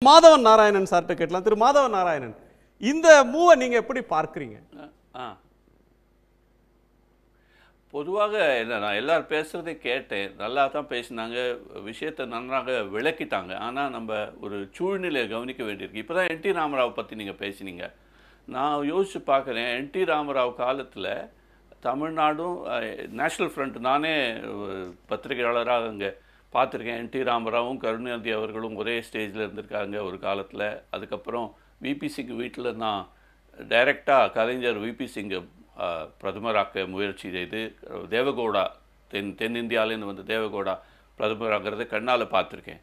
மாதவன் நாராயணன் சார்கிட்ட கேட்கலாம். திரு மாதவன் நாராயணன், இந்த மூவை நீங்க எப்படி பார்க்குறீங்க? பொதுவாக என்ன, நான் எல்லாரும் பேசுகிறதை கேட்டேன், நல்லா தான் பேசினாங்க, விஷயத்தை நன்றாக விளக்கிட்டாங்க. ஆனால் நம்ம ஒரு சூழ்நிலையை கவனிக்க வேண்டியிருக்கு. இப்போ தான் என்டி ராமராவ் பற்றி நீங்கள் பேசினீங்க. நான் யோசித்து பார்க்குறேன், என்டி ராமராவ் காலத்தில் தமிழ்நாடும் நேஷ்னல் ஃப்ரண்ட், நானே பத்திரிகையாளராக அங்கே பார்த்துருக்கேன். என்டி ராமராவும் கருணாநிதி அவர்களும் ஒரே ஸ்டேஜில் இருந்திருக்காங்க ஒரு காலத்தில். அதுக்கப்புறம் விபி சிங் வீட்டில் நான் டைரெக்டாக கலைஞர் விபி சிங் பிரதமராக்க முயற்சி செய்து, தேவகவுடா தென்னிந்தியாவிலேருந்து வந்து தேவகவுடா பிரதமராகிறத கண்ணால் பார்த்துருக்கேன்.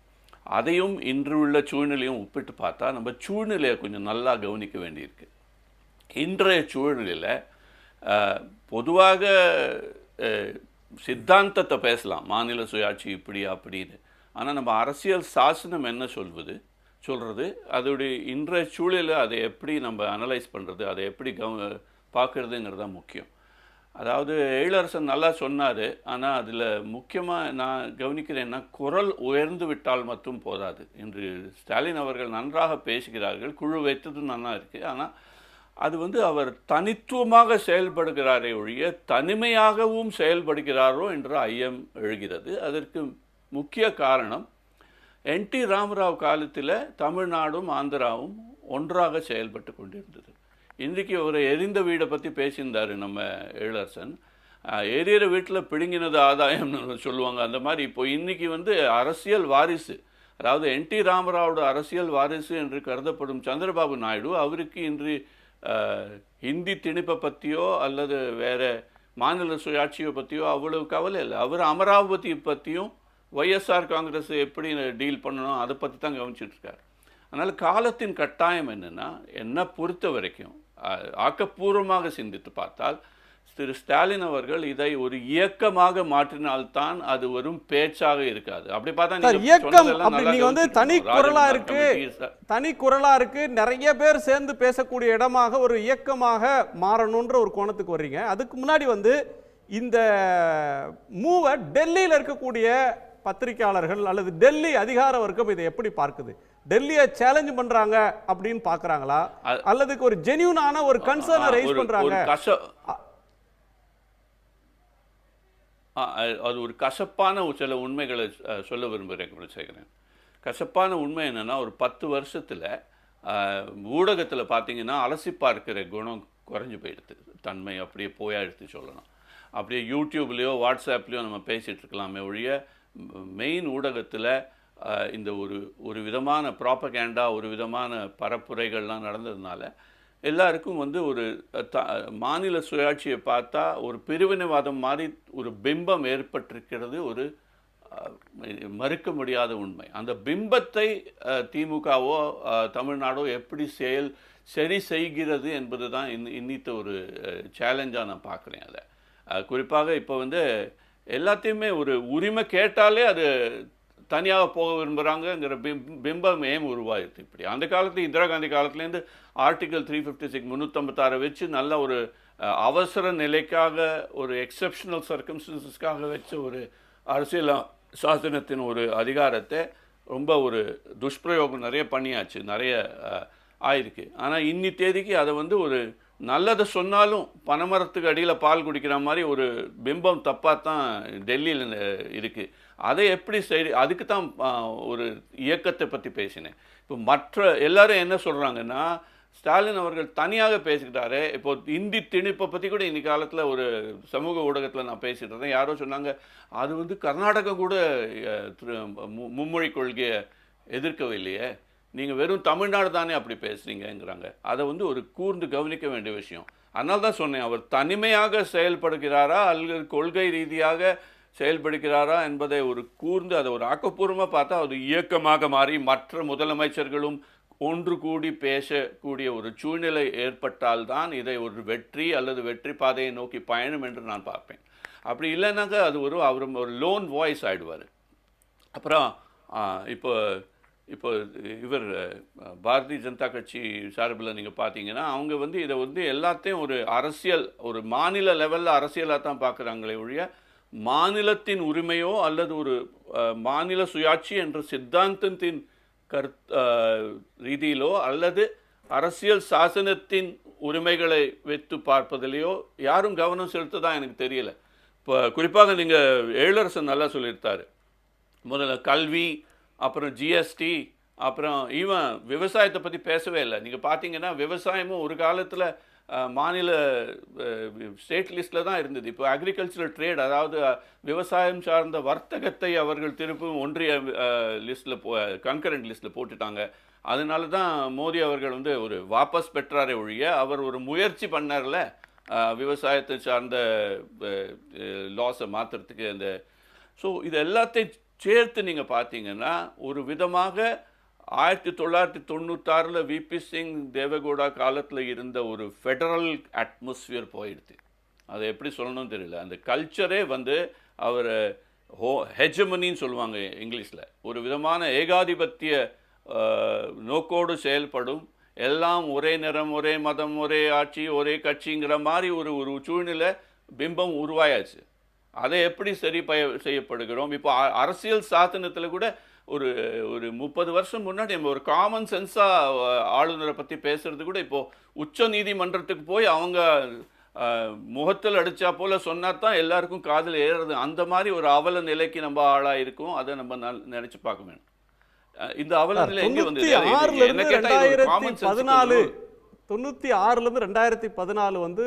அதையும் இன்று உள்ள சூழ்நிலையும் ஒப்பிட்டு பார்த்தா நம்ம சூழ்நிலையை கொஞ்சம் நல்லா கவனிக்க வேண்டியிருக்கு. இன்றைய சூழ்நிலையில் பொதுவாக சித்தாந்தத்தை பேசலாம், மாநில சுயாட்சி இப்படி அப்படின்னு. ஆனால் நம்ம அரசியல் சாசனம் என்ன சொல்கிறது, அதோடைய இன்றைய சூழலில் அதை எப்படி நம்ம அனலைஸ் பண்ணுறது, அதை எப்படி பார்க்குறதுங்கிறது தான் முக்கியம். அதாவது எழிலரசன் நல்லா சொன்னார். ஆனால் அதில் முக்கியமாக நான் கவனிக்கிறேன்னா, குரல் உயர்ந்து விட்டால் மட்டும் போதாது. இன்று ஸ்டாலின் அவர்கள் நன்றாக பேசுகிறார்கள், குழு வைத்தது நல்லா இருக்குது. ஆனால் அது வந்து அவர் தனித்துவமாக செயல்படுகிறாரே ஒழிய தனிமையாகவும் செயல்படுகிறாரோ என்ற ஐயம் எழுகிறது. அதற்கு முக்கிய காரணம், என்டி ராமராவ் காலத்தில் தமிழ்நாடும் ஆந்திராவும் ஒன்றாக செயல்பட்டு கொண்டிருந்தது. இன்றைக்கி ஒரு எரிந்த வீடை பற்றி பேசியிருந்தார் நம்ம எழிலரசன். எரியிற வீட்டில் பிடுங்கினது ஆதாயம்னு சொல்லுவாங்க. அந்த மாதிரி இப்போ இன்றைக்கி வந்து அரசியல் வாரிசு, அதாவது என்டி ராமராவோட அரசியல் வாரிசு என்று கருதப்படும் சந்திரபாபு நாயுடு, அவருக்கு இன்று ஹிந்தி திணிப்பை பற்றியோ அல்லது வேறு மாநில சுயாட்சியை பற்றியோ அவ்வளவு கவலை இல்லை. அவர் அமராவதி பற்றியும் ஒய்எஸ்ஆர் காங்கிரஸ் எப்படி டீல் பண்ணணும் அதை பற்றி தான் கவனிச்சிட்ருக்கார். அதனால் காலத்தின் கட்டாயம் என்னென்னா, என்னை பொறுத்த வரைக்கும் ஆக்கப்பூர்வமாக சிந்தித்து பார்த்தால் திரு ஸ்டாலின் அவர்கள் இதை ஒரு இயக்கமாக மாற்றினால்தான் அது வரும் பேச்சாக இருக்காது. அப்படி பார்த்தா இயக்கம் நீங்க வந்து தனி குரலா இருக்கு, நிறைய பேர் சேர்ந்து பேசக்கூடிய இடமாக ஒரு இயக்கமாக மாறணும்ன்ற ஒரு கோணத்துக்கு வர்றீங்க. அதுக்கு முன்னாடி வந்து இந்த மூவை டெல்லியில் இருக்கக்கூடிய பத்திரிகையாளர்கள் அல்லது டெல்லி அதிகார வர்க்கம் இதை எப்படி பார்க்குது? டெல்லியை சேலஞ்ச் பண்றாங்க அப்படின்னு பாக்குறாங்களா, அல்லது ஒரு ஜெனியூனான ஒரு கன்சர்னை ரைஸ் பண்றாங்க? அது ஒரு கசப்பான சில உண்மைகளை சொல்ல விரும்புகிறேன். கசப்பான உண்மை என்னென்னா, ஒரு 10 வருஷத்தில் ஊடகத்தில் பார்த்தீங்கன்னா அலசி பார்க்கிற குணம் குறைஞ்சி போயிடுது, தன்மை அப்படியே போயாடுத்து சொல்லலாம். அப்படியே யூடியூப்லேயோ வாட்ஸ்அப்லேயோ நம்ம பேசிகிட்டு இருக்கலாமே ஒழிய மெயின் ஊடகத்தில் இந்த ஒரு விதமான ப்ராப்பகேண்டா, ஒரு விதமான பரப்புரைகள்லாம் நடந்ததுனால எல்லாருக்கும் வந்து ஒரு மாநில சுயாட்சியை பார்த்தா ஒரு பிரிவினைவாதம் மாதிரி ஒரு பிம்பம் ஏற்பட்டிருக்கிறது, ஒரு மறுக்க முடியாத உண்மை. அந்த பிம்பத்தை திமுகவோ தமிழ்நாடோ எப்படி சரி செய்கிறது என்பது தான் இன்னித்த ஒரு சேலஞ்சாக நான் பார்க்குறேன். அதை குறிப்பாக இப்போ வந்து எல்லாத்தையுமே ஒரு உரிமை கேட்டாலே அது தனியாக போக விரும்புகிறாங்கங்கிற பிம்பம் உருவாயிடுது. இப்படி அந்த காலத்தில் இந்திரா காந்தி காலத்துலேருந்து ஆர்டிகல் 356 356 வச்சு நல்ல ஒரு அவசர நிலைக்காக, ஒரு எக்ஸப்ஷனல் சர்க்கம்ஸ்டன்சஸ்க்காக வச்ச ஒரு அரசியல் சாசனத்தின் ஒரு அதிகாரத்தை ரொம்ப ஒரு துஷ்பிரயோகம் நிறைய பண்ணியாச்சு, நிறைய ஆயிருக்கு. ஆனால் இன்னி தேதிக்கு அதை வந்து ஒரு நல்லதை சொன்னாலும் பனைமரத்துக்கு அடியில் பால் குடிக்கிற மாதிரி ஒரு பிம்பம் தப்பாக தான் டெல்லியில் இருக்குது. அதை எப்படி அதுக்கு தான் ஒரு இயக்கத்தை பற்றி பேசினேன். இப்போ மற்ற எல்லாரும் என்ன சொல்கிறாங்கன்னா, ஸ்டாலின் அவர்கள் தனியாக பேசிக்கிட்டாரு. இப்போ இந்தி திணிப்பை பற்றி கூட இன்னைக்கு காலத்தில் ஒரு சமூக ஊடகத்தில் நான் பேசிகிட்டு இருந்தேன். யாரோ சொன்னாங்க, அது வந்து கர்நாடகா கூட மும்மொழி கொள்கையை எதிர்க்கவில்லையே, நீங்கள் வெறும் தமிழ்நாடு தானே அப்படி பேசுகிறீங்கிறாங்க. அதை வந்து ஒரு கூர்ந்து கவனிக்க வேண்டிய விஷயம். அதனால தான் சொன்னேன், அவர் தனிமையாக செயல்படுகிறாரா அல்லது கொள்கை ரீதியாக செயல்படுகிறாரா என்பதை ஒரு கூர்ந்து அதை ஒரு ஆக்கப்பூர்வமாக பார்த்தா அது இயக்கமாக மாறி மற்ற முதலமைச்சர்களும் ஒன்று கூடி பேசக்கூடிய ஒரு சூழ்நிலை ஏற்பட்டால்தான் இதை ஒரு வெற்றி அல்லது வெற்றி பாதையை நோக்கி பயணம் என்று நான் பார்ப்பேன். அப்படி இல்லைன்னாக்கா அது அவர் ஒரு லோன் வாய்ஸ் ஆகிடுவார். அப்புறம் இப்போ இவர் பாரதிய ஜனதா கட்சி சார்பில் நீங்கள் பார்த்தீங்கன்னா அவங்க வந்து இதை வந்து எல்லாத்தையும் ஒரு அரசியல், ஒரு மாநில லெவலில் அரசியலாக தான் பார்க்குறாங்களே ஒழிய மாநிலத்தின் உரிமையோ அல்லது ஒரு மாநில சுயாட்சி என்ற சித்தாந்தத்தின் ரீதியிலோ அல்லது அரசியல் சாசனத்தின் உரிமைகளை வைத்து பார்ப்பதிலேயோ யாரும் கவனம் செலுத்ததான் எனக்கு தெரியல. இப்போ குறிப்பாக நீங்கள் எழிலரசன் நல்லா சொல்லியிருந்தார். முதல்ல கல்வி, அப்புறம் ஜிஎஸ்டி, அப்புறம் ஈவன் விவசாயத்தை பற்றி பேசவே இல்லை. நீங்கள் பார்த்தீங்கன்னா விவசாயமும் ஒரு காலத்தில் மாநில ஸ்டேட் லிஸ்ட்டில் தான் இருந்தது. இப்போ அக்ரிகல்ச்சரல் ட்ரேட், அதாவது விவசாயம் சார்ந்த வர்த்தகத்தை அவர்கள் திருப்பும் ஒன்றிய லிஸ்ட்டில் கன்கரண்ட் லிஸ்ட்டில் போட்டுட்டாங்க. அதனால தான் மோடி அவர்கள் வந்து ஒரு வாபஸ் பெற்றாரே ஒழிய அவர் ஒரு முயற்சி பண்ணார்ல விவசாயத்தை சார்ந்த லாஸை மாற்றுறதுக்கு. அந்த ஸோ இது எல்லாத்தையும் சேர்த்து நீங்கள் பார்த்தீங்கன்னா ஒரு விதமாக 1996 விபி சிங் தேவகவுடா காலத்தில் இருந்த ஒரு ஃபெடரல் அட்மாஸ்பியர் போயிடுது. அதை எப்படி சொல்லணும்னு தெரியல. அந்த கல்ச்சரே வந்து அவர் ஹெஜமனின்னு சொல்லுவாங்க இங்கிலீஷில். ஒரு விதமான ஏகாதிபத்திய நோக்கோடு செயல்படும், எல்லாம் ஒரே நிறம், ஒரே மதம், ஒரே ஆட்சி, ஒரே கட்சிங்கிற மாதிரி ஒரு சூழ்நிலை பிம்பம் உருவாயாச்சு. அதை எப்படி சரி செய்யப்படுகிறோம்? இப்போ அரசியல் சாசனத்தில் கூட ஒரு 30 வருஷம் முன்னாடி நம்ம ஒரு காமன் சென்ஸாக ஆளுநரை பற்றி பேசுறது கூட இப்போது உச்ச நீதிமன்றத்துக்கு போய் அவங்க முகத்தில் அடித்தா போல் சொன்னா தான் எல்லாருக்கும் காதில் ஏறுறது. அந்த மாதிரி ஒரு அவல நிலைக்கு நம்ம ஆளாக இருக்கும். அதை நம்ம நினச்சி பார்க்க வேணும். இந்த அவல நிலை எங்கே வந்து 96 வந்து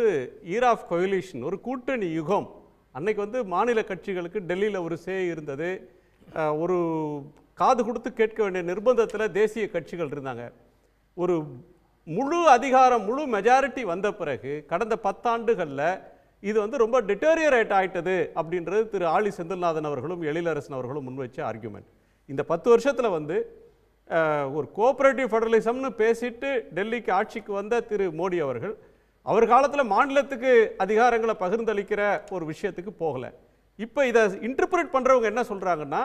இயர் ஆஃப் கோயலிஷன், ஒரு கூட்டணி யுகம். அன்னைக்கு வந்து மாநில கட்சிகளுக்கு டெல்லியில் ஒரு இருந்தது. ஒரு காது கொடுத்து கேட்க வேண்டிய நிர்பந்தத்தில் தேசிய கட்சிகள் இருந்தாங்க. ஒரு முழு அதிகாரம், முழு மெஜாரிட்டி வந்த பிறகு கடந்த 10 ஆண்டுகளில் இது வந்து ரொம்ப டிட்டோரியரேட் ஆயிட்டது அப்படின்றது திரு ஆழி செந்தில்நாதன் அவர்களும் எழிலரசன் அவர்களும் முன்வச்ச ஆர்கியூமெண்ட். இந்த 10 வருஷத்தில் வந்து ஒரு கோஆபரேட்டிவ் ஃபெடரலிசம்னு பேசிட்டு டெல்லிக்கு ஆட்சிக்கு வந்த திரு மோடி அவர்கள் அவர் காலத்தில் மாநிலத்துக்கு அதிகாரங்களை பகிர்ந்தளிக்கிற ஒரு விஷயத்துக்கு போகலை. இப்போ இதை இன்டர்பிரேட் பண்ணுறவங்க என்ன சொல்கிறாங்கன்னா,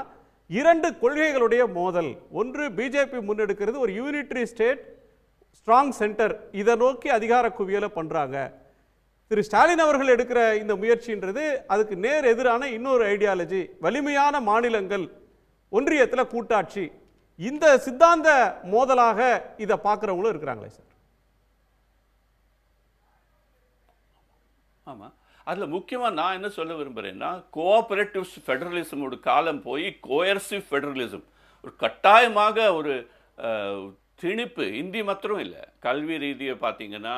2 கொள்கைகளுடைய மோதல். ஒன்று பிஜேபி முன்னெடுக்கிறது ஒரு யூனிட்ரி ஸ்டேட் ஸ்ட்ராங் சென்டர், இதை நோக்கி அதிகார குவியலை பண்ணுறாங்க. திரு ஸ்டாலின் அவர்கள் எடுக்கிற இந்த முயற்சின்றது அதுக்கு நேர் எதிரான இன்னொரு ஐடியாலஜி, வலிமையான மாநிலங்கள், ஒன்றியத்தில் கூட்டாட்சி. இந்த சித்தாந்த மோதலாக இதை பார்க்குறவங்களும் இருக்கிறாங்களே சார்? ஆமாம், அதில் முக்கியமாக நான் என்ன சொல்ல விரும்புகிறேன்னா, கோஆபரேட்டிவ் ஃபெடரலிசமோட காலம் போய் கோயர்சிவ் ஃபெடரலிசம், ஒரு கட்டாயமாக ஒரு திணிப்பு. இந்தி மாத்திரம் இல்லை, கல்வி ரீதியை பார்த்தீங்கன்னா,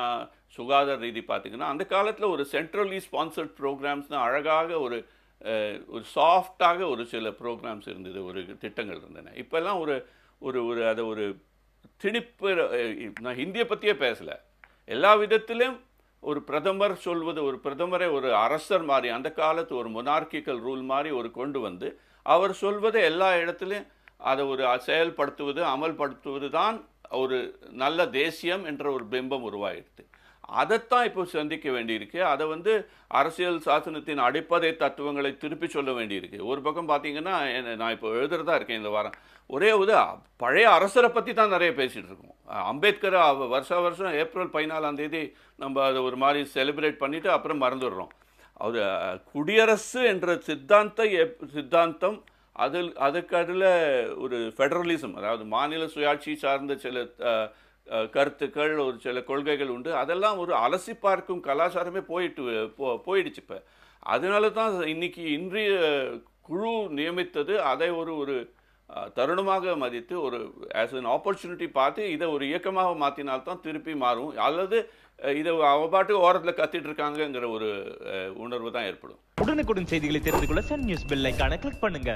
சுகாதார ரீதி பார்த்தீங்கன்னா, அந்த காலத்தில் ஒரு சென்ட்ரலி ஸ்பான்சர்ட் ப்ரோக்ராம்ஸ்னால் அழகாக ஒரு சாஃப்டாக ஒரு சில ப்ரோக்ராம்ஸ் இருந்தது, ஒரு திட்டங்கள் இருந்தன. இப்போல்லாம் ஒரு ஒரு ஒரு அதை ஒரு திணிப்பு. நான் ஹிந்தியை பற்றியே பேசலை, எல்லா விதத்திலும் ஒரு பிரதமர் சொல்வது, ஒரு பிரதமரை ஒரு அரசர் மாதிரி, அந்த காலத்து ஒரு மொனார்கிக்கல் ரூல் மாதிரி ஒரு கொண்டு வந்து அவர் சொல்வதை எல்லா இடத்துலையும் அதை ஒரு செயல்படுத்துவது, அமல்படுத்துவது தான் ஒரு நல்ல தேசியம் என்ற ஒரு பிம்பம் உருவாயிடுது. அதைத்தான் இப்போ சந்திக்க வேண்டியிருக்கு. அதை வந்து அரசியல் சாசனத்தின் அடிப்படை தத்துவங்களை திருப்பி சொல்ல வேண்டியிருக்கு. ஒரு பக்கம் பார்த்தீங்கன்னா, நான் இப்போ எழுதுறதா இருக்கேன் இந்த வாரம், ஒரே பழைய அரசரை பற்றி தான் நிறைய பேசிகிட்டு இருக்கோம். அம்பேத்கரை வருஷம் ஏப்ரல் 14ஆம் தேதி நம்ம அதை ஒரு மாதிரி செலிப்ரேட் பண்ணிவிட்டு அப்புறம் மறந்துடுறோம். அது குடியரசு என்ற சித்தாந்தம் அதுக்கடில் ஒரு ஃபெடரலிசம், அதாவது மாநில சுயாட்சி சார்ந்த சில கருத்துக்கள், ஒரு சில கொள்கைகள் உண்டு. அதெல்லாம் ஒரு அலசி பார்க்கும் கலாச்சாரமே போயிடுச்சு இப்போ. அதனால தான் இன்றைய குழு நியமித்தது அதை ஒரு தருணமாக மதித்து ஒரு ஆஸ் அன் ஆப்பர்ச்சுனிட்டி பார்த்து இதை ஒரு இயக்கமாக மாற்றினால்தான் திருப்பி மாறும். அல்லது இதை அவ பாட்டு ஓரத்தில் கத்திட்டு இருக்காங்கங்கிற ஒரு உணர்வு தான் ஏற்படும். உடனுக்குடன் செய்திகளை தெரிந்து கொள்ள சன் நியூஸ் பெல் ஐகானை கிளிக் பண்ணுங்க.